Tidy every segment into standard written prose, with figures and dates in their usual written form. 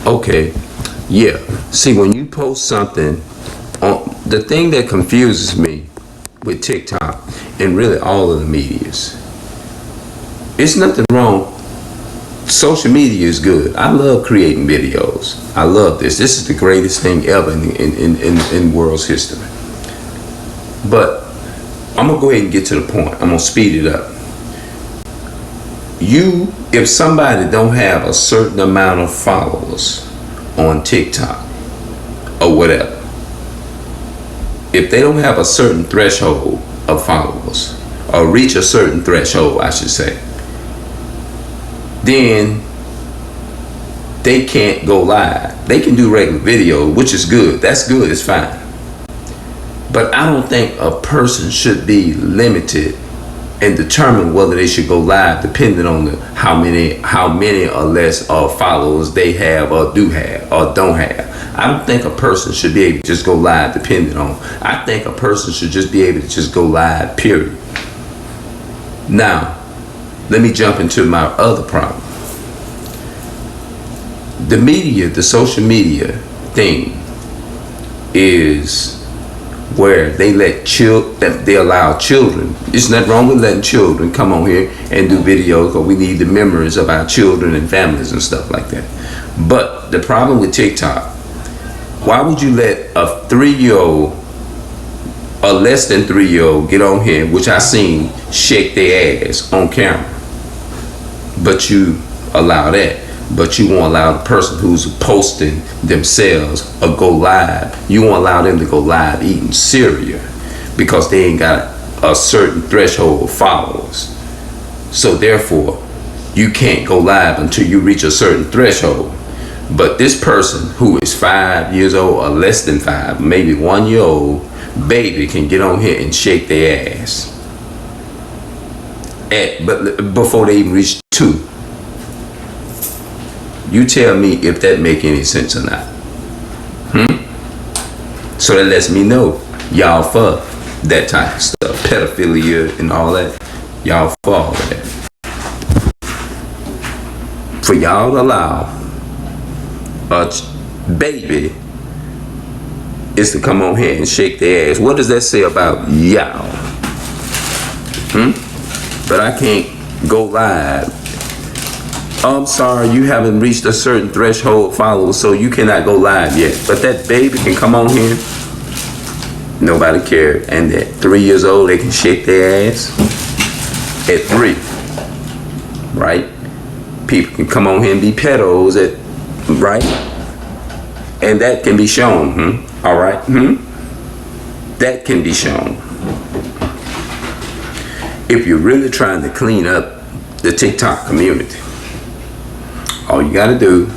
Okay, yeah. See, when you post something, the thing that confuses me with TikTok and really all of the medias, it's nothing wrong. Social media is good. I love creating videos. I love this. This is the greatest thing ever in world's history. But I'm gonna go ahead and get to the point. I'm gonna speed it up. If somebody don't have a certain amount of followers on TikTok or whatever, if they don't have a certain threshold of followers, or reach a certain threshold, I should say, then they can't go live. They can do regular video, which is good. That's good, it's fine. But I don't think a person should be limited and determine whether they should go live depending on how many or less followers they have or do have or don't have. I don't think a person should be able to just go live depending on. I think a person should just be able to just go live, period. Now, let me jump into my other problem. The media, the social media thing is where they allow children. It's not wrong with letting children come on here and do videos, because we need the memories of our children and families and stuff like that. But the problem with TikTok, why would you let a 3-year-old or less than 3-year-old get on here, which I seen shake their ass on camera, but you allow that? But you won't allow the person who's posting themselves or go live. You won't allow them to go live eating cereal because they ain't got a certain threshold of followers. So therefore, you can't go live until you reach a certain threshold. But this person who is 5 years old or less than 5, maybe 1 year old baby, can get on here and shake their ass but before they even reach 2. You tell me if that make any sense or not. So that lets me know y'all for that type of stuff, pedophilia and all that. Y'all for all of that. For y'all to allow a baby is to come on here and shake their ass. What does that say about y'all? But I can't go live. I'm sorry, you haven't reached a certain threshold of followers, so you cannot go live yet. But that baby can come on here. Nobody cares. And at 3 years old, they can shake their ass. At 3, right? People can come on here and be pedos right? And that can be shown, all right? That can be shown. If you're really trying to clean up the TikTok community, all you gotta do,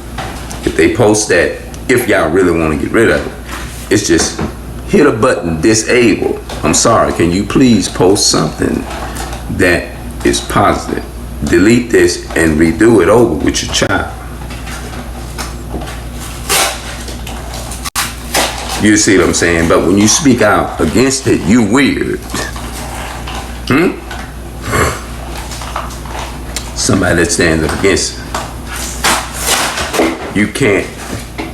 if they post that, if y'all really want to get rid of it, it's just hit a button, disable. I'm sorry, can you please post something that is positive? Delete this and redo it over with your child. You see what I'm saying? But when you speak out against it, you weird. Somebody that stands up against it. You can't.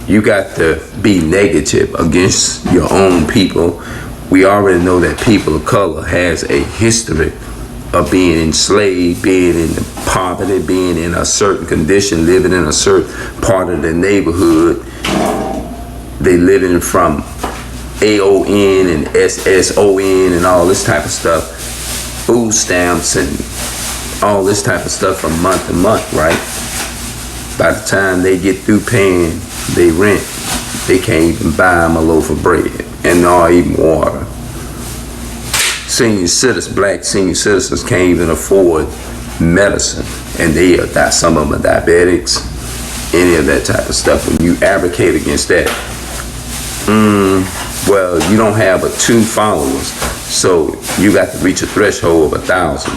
You got to be negative against your own people. We already know that people of color has a history of being enslaved, being in poverty, being in a certain condition, living in a certain part of the neighborhood. They living from AON and SSON and all this type of stuff, food stamps and all this type of stuff from month to month, right? By the time they get through paying their rent, they can't even buy them a loaf of bread and not even water. Black senior citizens can't even afford medicine, and some of them are diabetics, any of that type of stuff. When you advocate against that, well, you don't have but 2 followers, so you got to reach a threshold of 1,000.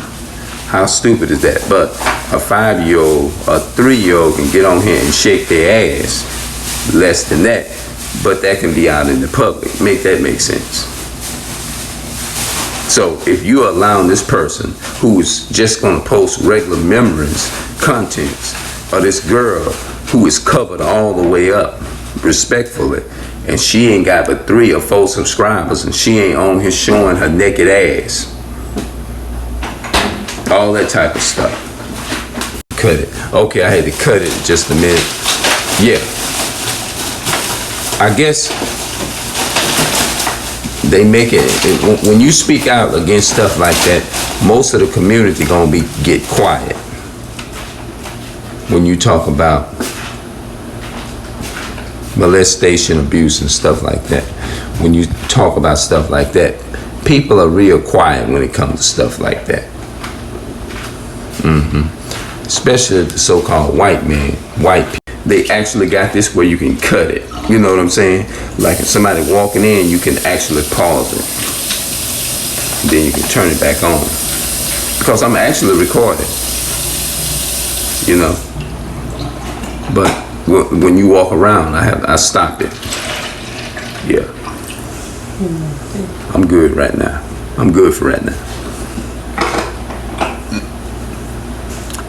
How stupid is that? But a 5-year-old, a 3-year-old can get on here and shake their ass. Less than that, but that can be out in the public. Make that make sense? So if you're allowing this person who's just gonna post regular memories, contents, or this girl who is covered all the way up, respectfully, and she ain't got but 3 or 4 subscribers, and she ain't on here showing her naked ass. All that type of stuff. Cut it. Okay, I had to cut it just a minute. Yeah. I guess they make it, when you speak out against stuff like that, most of the community gonna get quiet. When you talk about molestation, abuse, and stuff like that, when you talk about stuff like that, people are real quiet when it comes to stuff like that. Especially the so-called white man, white people. They actually got this where you can cut it. You know what I'm saying? Like if somebody walking in, you can actually pause it. Then you can turn it back on. Because I'm actually recording. You know? But when you walk around, I stop it. Yeah. I'm good right now. I'm good for right now.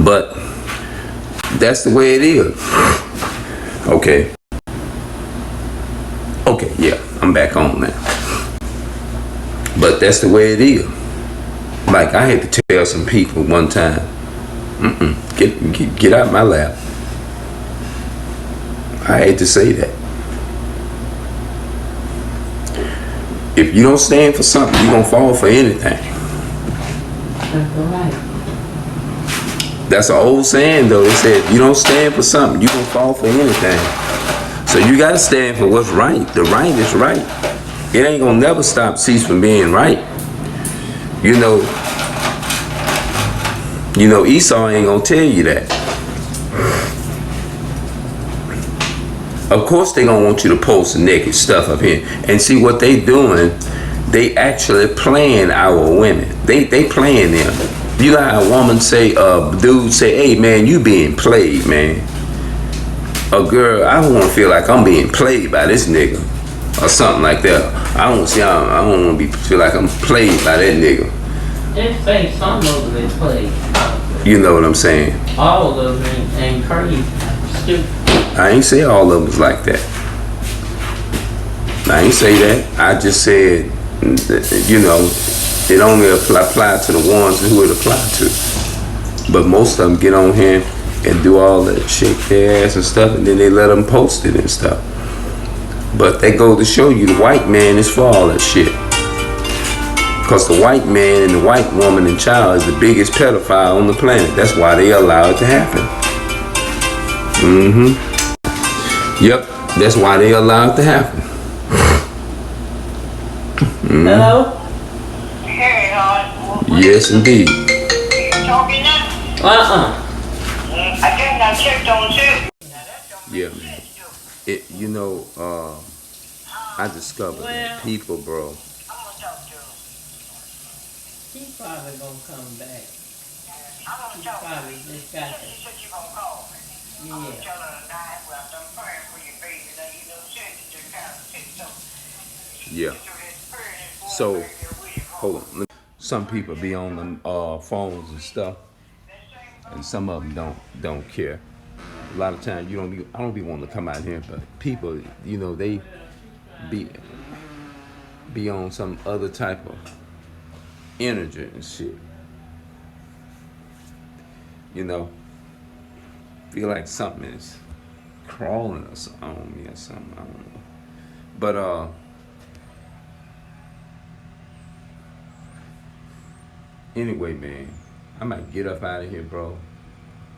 But that's the way it is. Okay. Okay, yeah, I'm back on now. But that's the way it is. Like I had to tell some people one time, get out my lap. I hate to say that. If you don't stand for something, you're gonna fall for anything. That's right. That's an old saying though. They said if you don't stand for something, you're gonna fall for anything. So you gotta stand for what's right. The right is right. It ain't gonna never cease from being right. You know Esau ain't gonna tell you that. Of course they gonna want you to post naked stuff up here. And see what they doing, they actually playing our women. They playing them. You know how a woman say, dude say, hey man, you being played, man. A girl, I don't want to feel like I'm being played by this nigga. Or something like that. I don't want to feel like I'm played by that nigga. They say some of them played. You know what I'm saying? All of them ain't crazy. Stupid. I ain't say all of them was like that. I ain't say that. I just said, it only apply to the ones who it apply to. But most of them get on here and do all that, shake their ass and stuff, and then they let them post it and stuff. But they go to show you the white man is for all that shit. Because the white man and the white woman and child is the biggest pedophile on the planet. That's why they allow it to happen. Yep, that's why they allow it to happen. Hello? Hey, Yes, indeed. you talking now? I think I checked on too. Yeah, man. I discovered that people, bro. I'm gonna talk to him. He's probably gonna come back. I'm gonna He talk to probably him. just got She said you gonna call me. I'm gonna yeah. tell her tonight. Well, I'm praying for you, baby. Now you know, shit, you just kind of sick, so. Yeah. So, hold on. Some people be on them phones and stuff, and some of them don't care. A lot of times I don't be wanting to come out here, but people, they be on some other type of energy and shit. Feel like something is crawling or something on me or something. I don't know. But anyway, man, I might get up out of here, bro,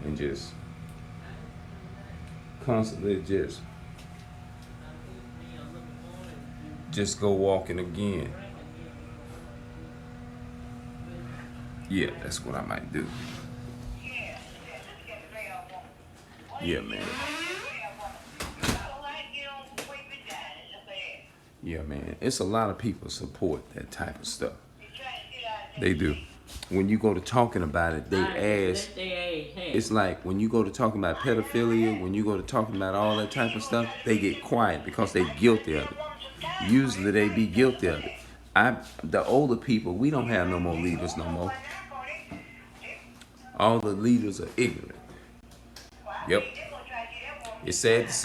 and just constantly just go walking again. Yeah, that's what I might do. Yeah, man. Yeah, man. It's a lot of people support that type of stuff. They do. When you go to talking about it, they ask. It's like when you go to talking about pedophilia, when you go to talking about all that type of stuff, they get quiet because they guilty of it. Usually they be guilty of it. The older people, we don't have no more leaders no more. All the leaders are ignorant. Yep. It's sad to say.